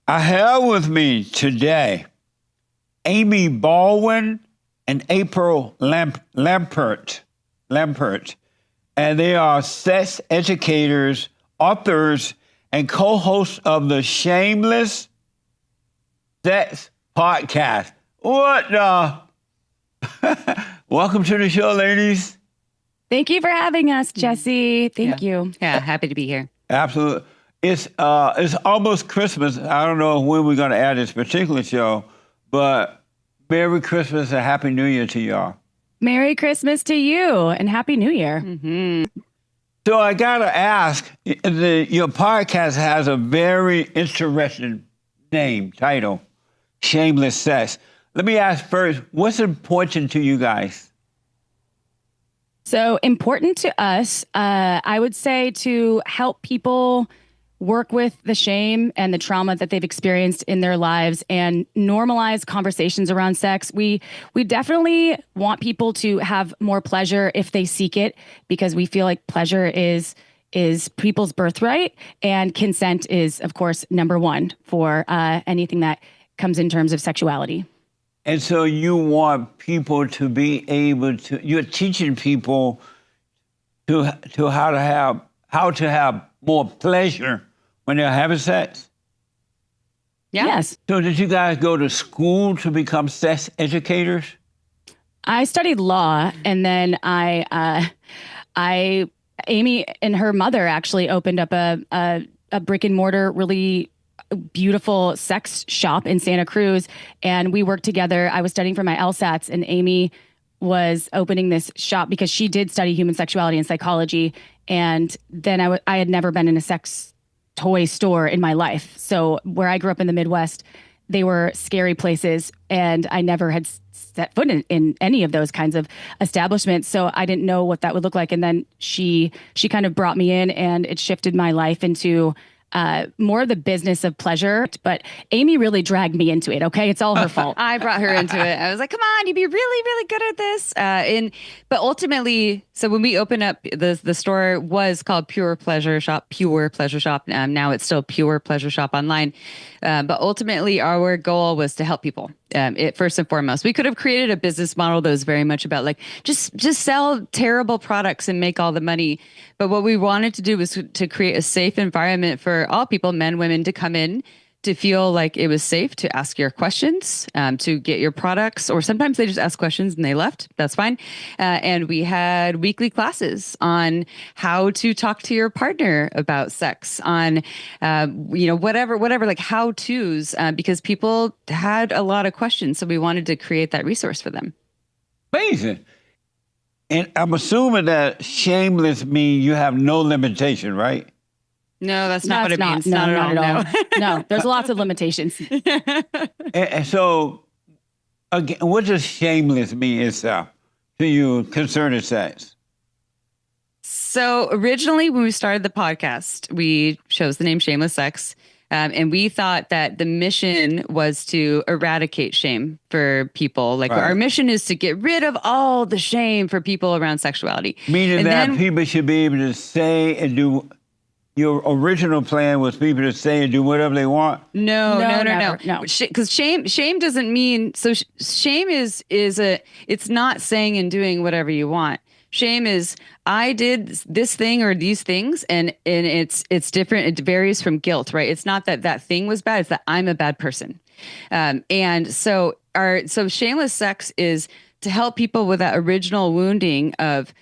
I have with me today Amy Baldwin and April Lampert, and they are sex educators, authors, and co-hosts of the Shameless Sex Podcast. What the? Welcome to the show, ladies. Thank you for having us, Jesse. Thank you. Yeah, happy to be here. Absolutely. It's almost Christmas. I don't know when we're going to add this particular show, but Merry Christmas and Happy New Year to y'all. Merry Christmas to you and Happy New Year. Mm-hmm. So I got to ask, your podcast has a very interesting title, Shameless Sex. Let me ask first, what's important to you guys? So important to us, I would say, to help people work with the shame and the trauma that they've experienced in their lives and normalize conversations around sex. We definitely want people to have more pleasure if they seek it, because we feel like pleasure is people's birthright, and consent is, of course, number one for anything that comes in terms of sexuality. And so you want people to be able to, you're teaching people to how to have more pleasure when they're having sex? Yeah. Yes. So did you guys go to school to become sex educators? I studied law, and then Amy and her mother actually opened up a brick and mortar, really beautiful sex shop in Santa Cruz, and we worked together. I was studying for my LSATs, and Amy was opening this shop because she did study human sexuality and psychology. And then I had never been in a sex toy store in my life. So where I grew up in the Midwest, they were scary places, and I never had set foot in any of those kinds of establishments. So I didn't know what that would look like. And then she kind of brought me in, and it shifted my life into more of the business of pleasure. But Amy really dragged me into it. Okay. It's all her fault. I brought her into it. I was like, come on, you'd be really, really good at this. But ultimately, so when we opened up, the store was called Pure Pleasure Shop. Now it's still Pure Pleasure Shop online. But ultimately, our goal was to help people. First and foremost, we could have created a business model that was very much about like, just sell terrible products and make all the money. But what we wanted to do was to create a safe environment for all people, men, women, to come in, to feel like it was safe to ask your questions, to get your products, or sometimes they just asked questions and they left. That's fine. And we had weekly classes on how to talk to your partner about sex, on, whatever, like how-tos, because people had a lot of questions. So we wanted to create that resource for them. Amazing. And I'm assuming that shameless means you have no limitation, right? No, that's not what it means. Not at all. No, there's lots of limitations. And so, again, what does shameless mean itself to you concerning sex? So originally, when we started the podcast, we chose the name Shameless Sex. And we thought that the mission was to eradicate shame for people. Like, our mission is to get rid of all the shame for people around sexuality. Meaning that people should be able to say and do. Your original plan was people to say and do whatever they want. No. Because shame doesn't mean, so shame is it's not saying and doing whatever you want. Shame is, I did this thing or these things, and it's different. It varies from guilt, right? It's not that thing was bad. It's that I'm a bad person. And so shameless sex is to help people with that original wounding of,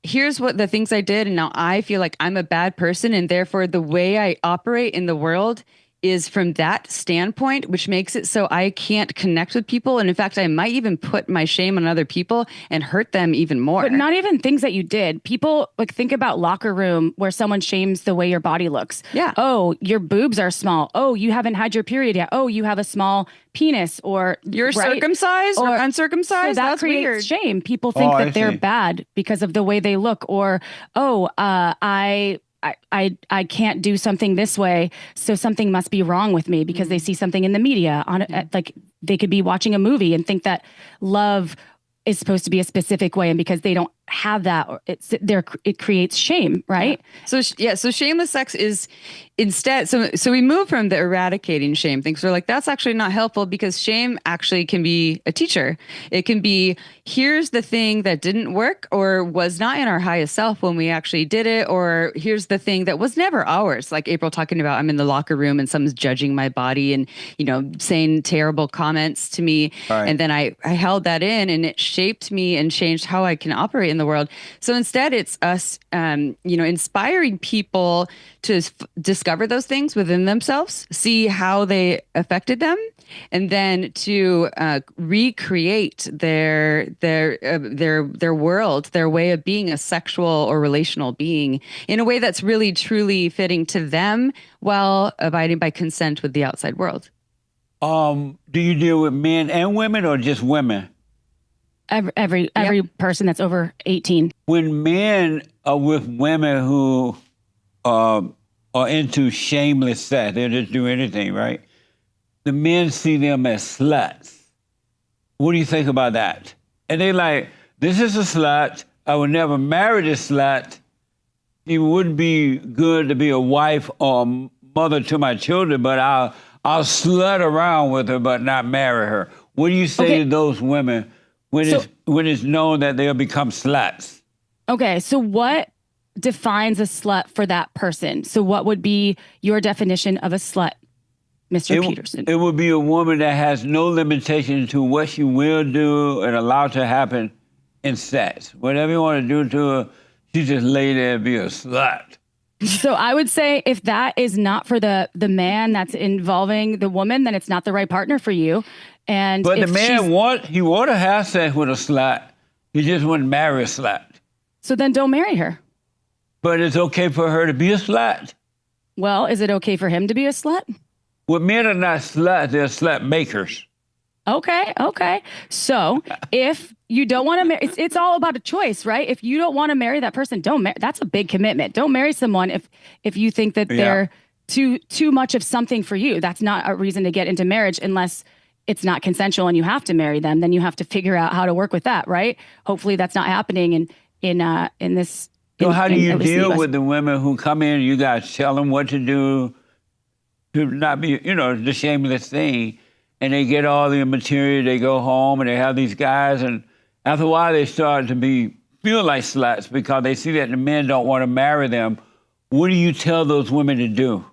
here's what the things I did, and now I feel like I'm a bad person, and therefore the way I operate in the world is from that standpoint, which makes it so I can't connect with people. And in fact, I might even put my shame on other people and hurt them even more. But not even things that you did. People, like, think about locker room where someone shames the way your body looks. Yeah. Oh, your boobs are small. Oh, you haven't had your period yet. Oh, you have a small penis, or you're circumcised or uncircumcised. So that That's creates weird. shame. People think that they're bad because of the way they look, or, I can't do something this way, so something must be wrong with me, because they see something in the media like they could be watching a movie and think that love is supposed to be a specific way, and because they don't have that, or it creates shame, right? Yeah. So shameless sex is instead, so we move from the eradicating shame things. We're like, that's actually not helpful, because shame actually can be a teacher. It can be, here's the thing that didn't work or was not in our highest self when we actually did it, or here's the thing that was never ours. Like April talking about, I'm in the locker room and someone's judging my body and, saying terrible comments to me. Right. And then I held that in, and it shaped me and changed how I can operate in the world. So instead it's us, inspiring people to discover those things within themselves, see how they affected them, and then to recreate their world, their way of being a sexual or relational being in a way that's really truly fitting to them, while abiding by consent with the outside world. Do you deal with men and women, or just women? Every person that's over 18. When men are with women who are into shameless sex, they just do anything, right? The men see them as sluts. What do you think about that? And they like, this is a slut. I would never marry this slut. It wouldn't be good to be a wife or mother to my children, but I'll slut around with her, but not marry her. What do you say to those women when it's known that they'll become sluts? Okay, so what defines a slut for that person? So what would be your definition of a slut, Mr. Peterson? It would be a woman that has no limitation to what she will do and allow to happen in sex. Whatever you want to do to her, she just lay there and be a slut. So I would say if that is not for the man that's involving the woman, then it's not the right partner for you. But the man want to have sex with a slut. He just wouldn't marry a slut. So then don't marry her. But it's okay for her to be a slut. Well, is it okay for him to be a slut? Well, men are not sluts, they're slut makers. Okay. So if you don't want to marry, it's all about a choice, right? If you don't want to marry that person, don't marry. That's a big commitment. Don't marry someone if you think that they're too much of something for you. That's not a reason to get into marriage unless it's not consensual and you have to marry them. Then you have to figure out how to work with that, right? Hopefully that's not happening in this. So how do you deal with the women who come in, you guys tell them what to do to not be, the shameless thing, and they get all the material, they go home and they have these guys, and after a while they start to feel like sluts because they see that the men don't want to marry them. What do you tell those women to do?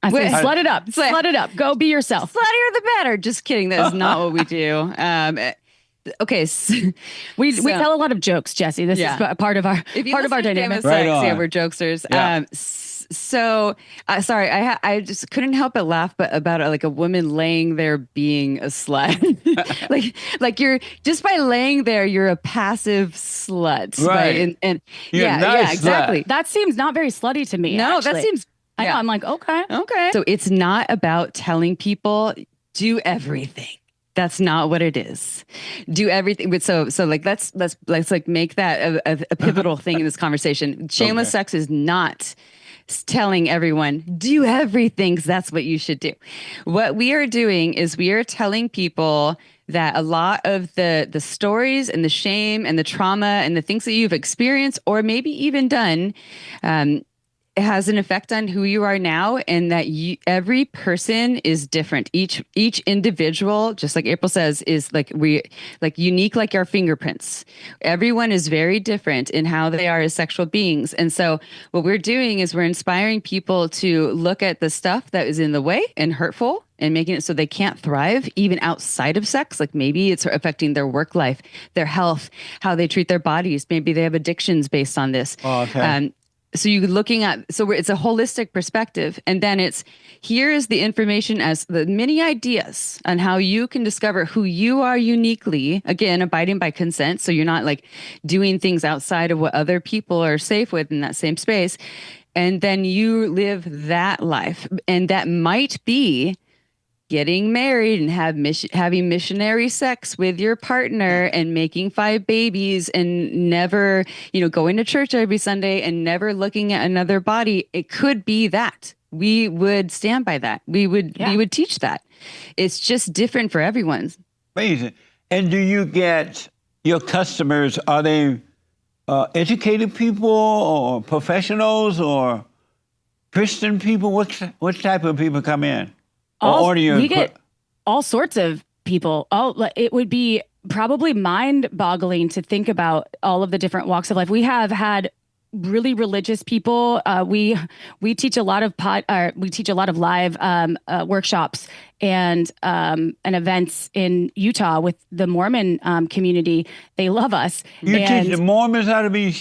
I say, slut it up. Slut it up. Go be yourself. Sluttier the better. Just kidding. That is not what we do. Okay, so, we tell a lot of jokes, Jesse. This is part of our dynamic. Right on. Yeah, we're jokesters. Yeah. Sorry, I just couldn't help but laugh, about like a woman laying there being a slut. like you're just by laying there, you're a passive slut, right? And nice exactly. Slut. That seems not very slutty to me. No, actually. that seems. I know. I'm like, okay. So it's not about telling people do everything. That's not what it is. Do everything. But so like let's like make that a pivotal thing in this conversation. Shameless sex is not telling everyone do everything, 'cause that's what you should do. What we are doing is we are telling people that a lot of the stories and the shame and the trauma and the things that you've experienced or maybe even done it has an effect on who you are now, and that every person is different. Each individual, just like April says, is unique like our fingerprints. Everyone is very different in how they are as sexual beings. And so what we're doing is we're inspiring people to look at the stuff that is in the way and hurtful and making it so they can't thrive even outside of sex. Like maybe it's affecting their work life, their health, how they treat their bodies. Maybe they have addictions based on this. Oh, okay. So you're looking at, it's a holistic perspective. And then here is the information as the many ideas on how you can discover who you are uniquely, again, abiding by consent. So you're not like doing things outside of what other people are safe with in that same space. And then you live that life. And that might be getting married and having missionary sex with your partner and making 5 babies and never, going to church every Sunday and never looking at another body. It could be that. We would stand by that. We would teach that. It's just different for everyone. Amazing. And do you get your customers, are they educated people or professionals or Christian people? What type of people come in? We get all sorts of people. It would be probably mind-boggling to think about all of the different walks of life. We have had really religious people. We teach a lot of live workshops and events in Utah with the Mormon community. They love us. You teach the Mormons how to be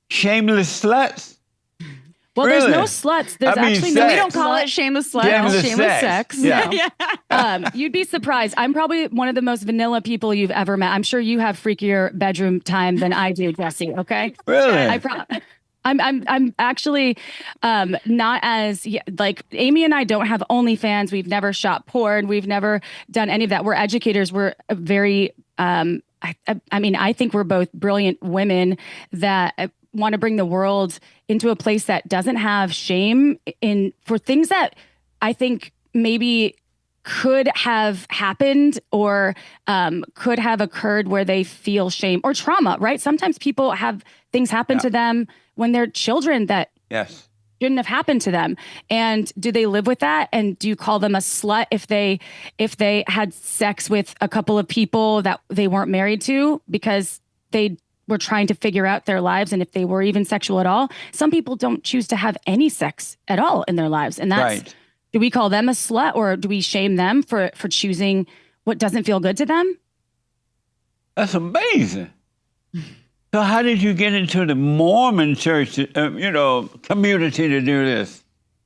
shameless sluts? Well, really? There's no sluts. There's actually no. We don't call it shameless slut. Shameless sex. Yeah. You'd be surprised. I'm probably one of the most vanilla people you've ever met. I'm sure you have freakier bedroom time than I do, Jesse. Okay. Really? I'm actually not as like Amy and I don't have OnlyFans. We've never shot porn. We've never done any of that. We're educators. We're very. I mean, I think we're both brilliant women that want to bring the world into a place that doesn't have shame for things that I think maybe could have happened or could have occurred where they feel shame or trauma, right? Sometimes people have things happen to them when they're children that shouldn't have happened to them. And do they live with that? And do you call them a slut if they had sex with a couple of people that they weren't married to because they were trying to figure out their lives and if they were even sexual at all? Some people don't choose to have any sex at all in their lives. And that's right. Do we call them a slut or do we shame them for choosing what doesn't feel good to them? That's amazing. So how did you get into the Mormon church, community to do this?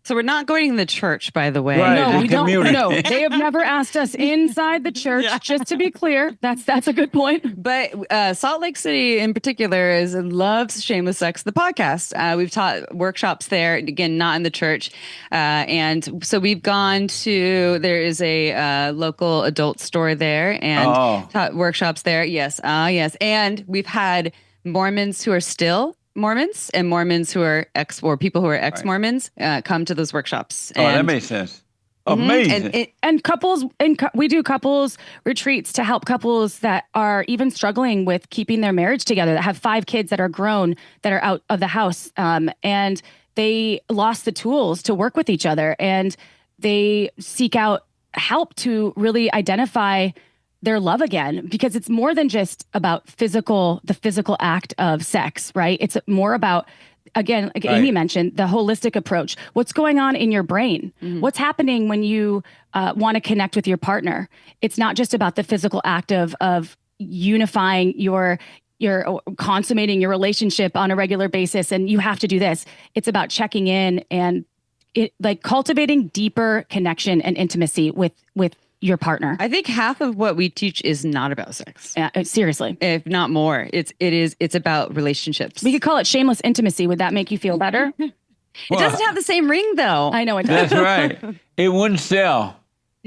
So we're not going to the church, by the way. Right, No, we community. don't. No, they have never asked us inside the church. Just to be clear, that's a good point. But Salt Lake City in particular loves Shameless Sex, the podcast. We've taught workshops there, again, not in the church. And so we've gone to, there is a local adult store there and taught workshops there. Yes. Yes. And we've had Mormons who are still Mormons and Mormons who are people who are ex-Mormons come to those workshops. And, that makes sense. Amazing. And couples, we do couples retreats to help couples that are even struggling with keeping their marriage together, that have 5 kids that are grown, that are out of the house, and they lost the tools to work with each other, and they seek out help to really identify their love again, because it's more than just about the physical act of sex, right? It's more about, again, like Amy mentioned, the holistic approach. What's going on in your brain? Mm-hmm. What's happening when you want to connect with your partner? It's not just about the physical act of unifying your consummating your relationship on a regular basis, and you have to do this. It's about checking in and cultivating deeper connection and intimacy with your partner. I think half of what we teach is not about sex. Yeah, seriously. If not more, it's about relationships. We could call it shameless intimacy. Would that make you feel better? It doesn't have the same ring, though. I know it does. That's right. It wouldn't sell.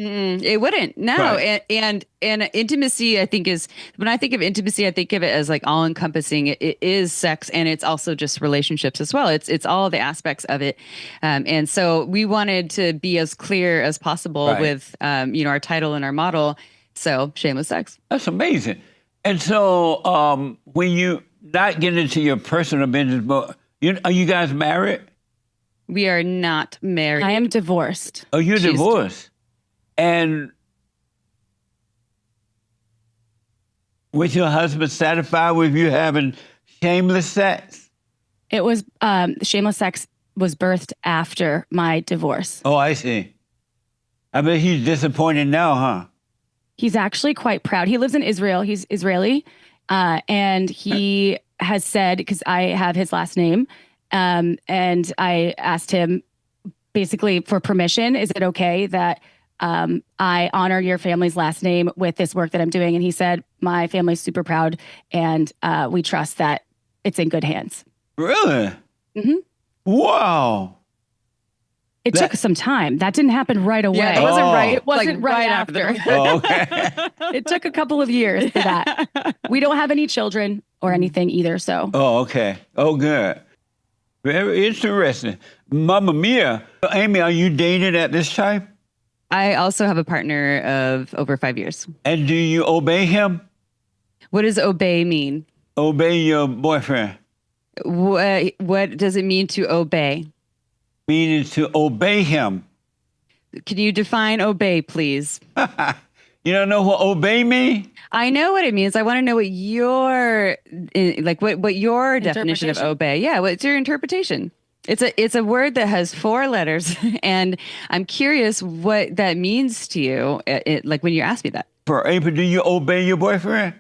It wouldn't. No. Right. And intimacy, I think, is, when I think of intimacy, I think of it as like all encompassing. It is sex, and it's also just relationships as well. It's all the aspects of it. And so we wanted to be as clear as possible with, our title and our model. So shameless sex. That's amazing. And so when you not get into your personal business, but are you guys married? We are not married. I am divorced. Oh, you're divorced. And was your husband satisfied with you having shameless sex? It was, shameless sex was birthed after my divorce. Oh, I see. I bet he's disappointed now, huh? He's actually quite proud. He lives in Israel. He's Israeli. And he has said, because I have his last name, and I asked him basically for permission, is it okay that I honor your family's last name with this work that I'm doing? And he said, my family's super proud, and we trust that it's in good hands. Really? Mm-hmm. Wow. It took some time. That didn't happen right away. Yeah, it wasn't right. It wasn't right after. Oh, okay. It took a couple of years for that. We don't have any children or anything either, so. Oh, okay. Oh, good. Very interesting. Mamma mia. Amy, are you dating at this time? I also have a partner of over 5 years. And do you obey him? What does obey mean? Obey your boyfriend. What does it mean to obey? Meaning to obey him. Can you define obey, please? You don't know what obey means? I know what it means. I want to know what your what your definition of Interpretation. obey. Yeah, what's your interpretation? It's a word that has four letters, and I'm curious what that means to you. Like when you ask me that. For April, do you obey your boyfriend?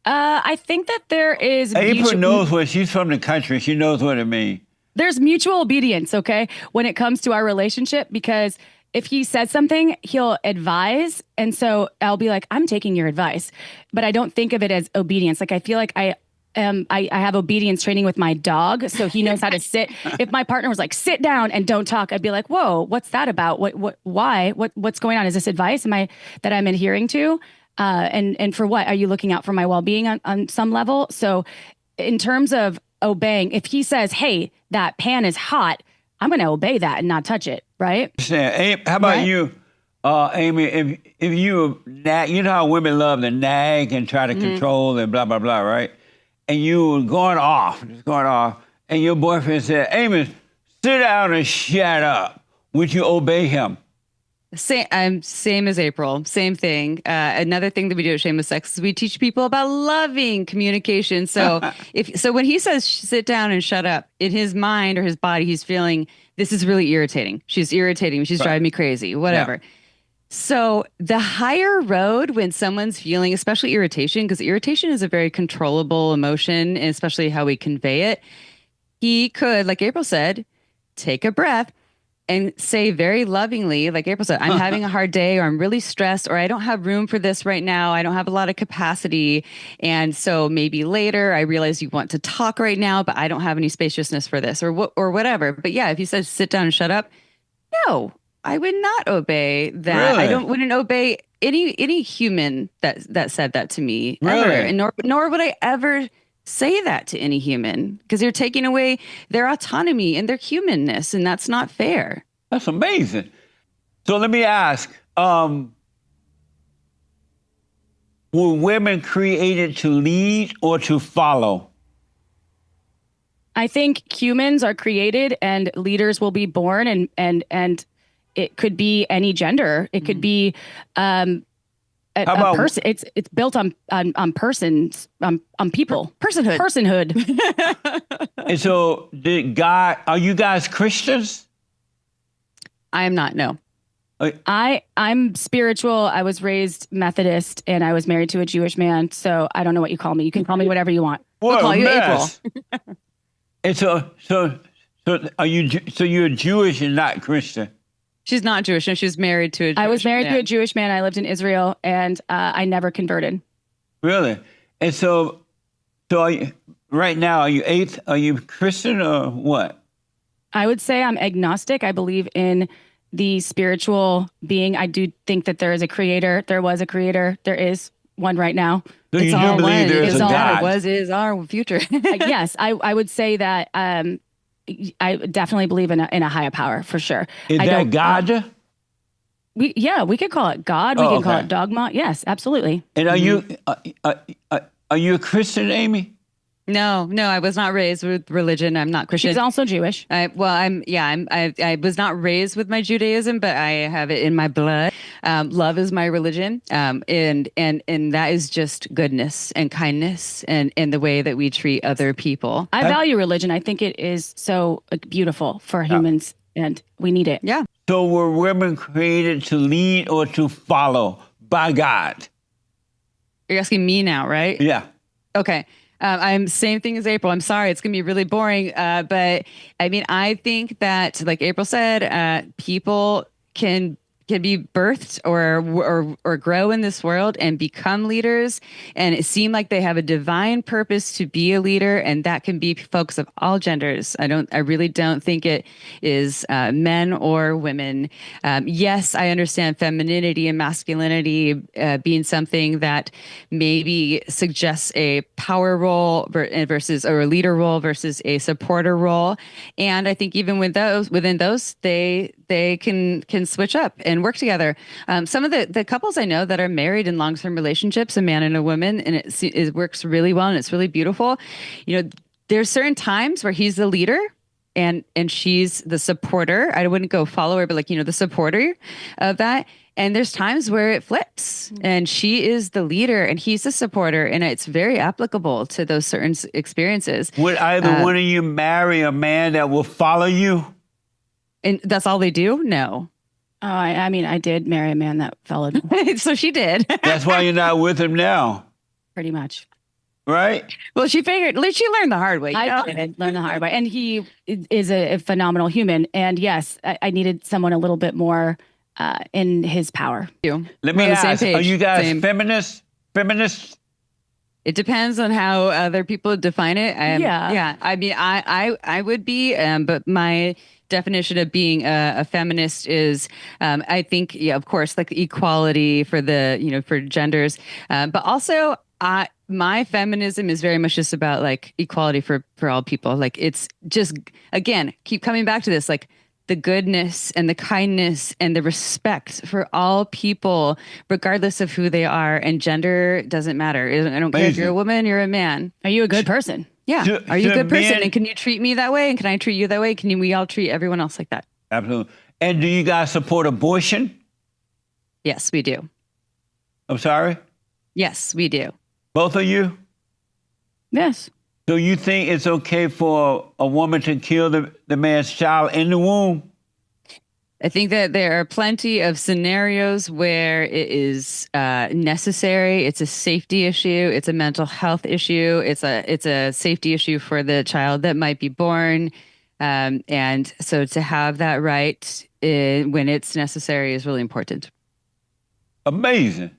I think that there is April knows what she's from the country. She knows what it means. there's mutual obedience, okay, when it comes to our relationship, because if he says something, he'll advise. And so I'll be like, I'm taking your advice, but I don't think of it as obedience. Like I feel like I have obedience training with my dog, so he knows how to sit. If my partner was like, sit down and don't talk, I'd be like, whoa, what's that about? Why? What's going on? Is this advice? That I'm adhering to? And for what? Are you looking out for my well-being on some level? So in terms of obeying, if he says, hey, that pan is hot, I'm going to obey that and not touch it. Right? How about Right. you, Amy? If you nag, you know how women love to nag and try to control and blah blah blah, right? And you were just going off, and your boyfriend said, "Amy, sit down and shut up." Would you obey him? Same as April. Same thing. Another thing that we do at Shameless Sex is we teach people about loving communication. So when he says sit down and shut up, in his mind or his body, he's feeling this is really irritating. She's irritating me. She's driving me crazy. Whatever. Yeah. So the higher road when someone's feeling, especially irritation, because irritation is a very controllable emotion, and especially how we convey it, he could, like April said, take a breath and say very lovingly, like April said, I'm having a hard day, or I'm really stressed, or I don't have room for this right now. I don't have a lot of capacity. And so maybe later I realize you want to talk right now, but I don't have any spaciousness for this or whatever. But yeah, if you said sit down and shut up, no, I would not obey that. Really? Wouldn't obey any human that said that to me ever. Really? And nor would I ever say that to any human, because you're taking away their autonomy and their humanness, and that's not fair. That's amazing. So let me ask: were women created to lead or to follow? I think humans are created and leaders will be born, and it could be any gender. It could be a person. It's built on persons, on people. Personhood. And so, are you guys Christians? I am not. No. I'm spiritual. I was raised Methodist, and I was married to a Jewish man. So I don't know what you call me. You can call me whatever you want. What call a you mess. And so are you? So you're Jewish and not Christian? She's not Jewish. No, she was married to a Jewish I was married to man. a Jewish man. I lived in Israel, and I never converted. Really? And so are you, right now, are you eighth? Are you Christian or what? I would say I'm agnostic. I believe in the spiritual being. I do think that there is a creator. There was a creator. There is one right now. So you do all believe one. there's It's a all God? it was, is our future. Yes, I would say that I definitely believe in a higher power for sure. Is I that don't- God? we could call it God. We Oh, can call okay. it dogma. Yes, absolutely. And are you a Christian, Amy? No, I was not raised with religion. I'm not Christian. She's also Jewish. I was not raised with my Judaism, but I have it in my blood. Love is my religion. And that is just goodness and kindness and the way that we treat other people. I value religion. I think it is so beautiful for humans, and we need it. Yeah. So were women created to lead or to follow by God? You're asking me now, right? Yeah. Okay. I'm same thing as April. I'm sorry, it's gonna be really boring. But I mean, I think that, like April said, people can be birthed or grow in this world and become leaders, and it seem like they have a divine purpose to be a leader, and that can be folks of all genders. I really don't think it is men or women. Yes, I understand femininity and masculinity being something that maybe suggests a power role versus or a leader role versus a supporter role, and I think even within those they can switch up and work together. Some of the couples I know that are married in long-term relationships, a man and a woman, and it works really well and it's really beautiful. You know, there's certain times where he's the leader and she's the supporter. I wouldn't go follower, but like, the supporter of that. And there's times where it flips and she is the leader and he's the supporter. And it's very applicable to those certain experiences. Would either one of you marry a man that will follow you? And that's all they do? No. Oh, I mean, I did marry a man that followed me, So she did. That's why you're not with him now, pretty much. right? Well, she learned the hard way. I did learn the hard way. And he is a phenomenal human. And yes, I needed someone a little bit more in his power. Let me ask, are you guys feminists? Feminists? It depends on how other people define it. Yeah. I mean, I would be, but my definition of being a feminist is, I think, yeah, of course, like equality for for genders, but also my feminism is very much just about like equality for all people. Like it's just, again, keep coming back to this, like the goodness and the kindness and the respect for all people, regardless of who they are, and gender doesn't matter. I don't care if you're a woman, you're a man. Are you a good person? Yeah. Are you a good person? And can you treat me that way? And can I treat you that way? We all treat everyone else like that? Absolutely. And do you guys support abortion? Yes, we do. I'm sorry? Yes, we do. Both of you? Yes. So you think it's okay for a woman to kill the man's child in the womb? I think that there are plenty of scenarios where it is necessary. It's a safety issue. It's a mental health issue. It's a safety issue for the child that might be born. And so to have that right when it's necessary is really important. Amazing.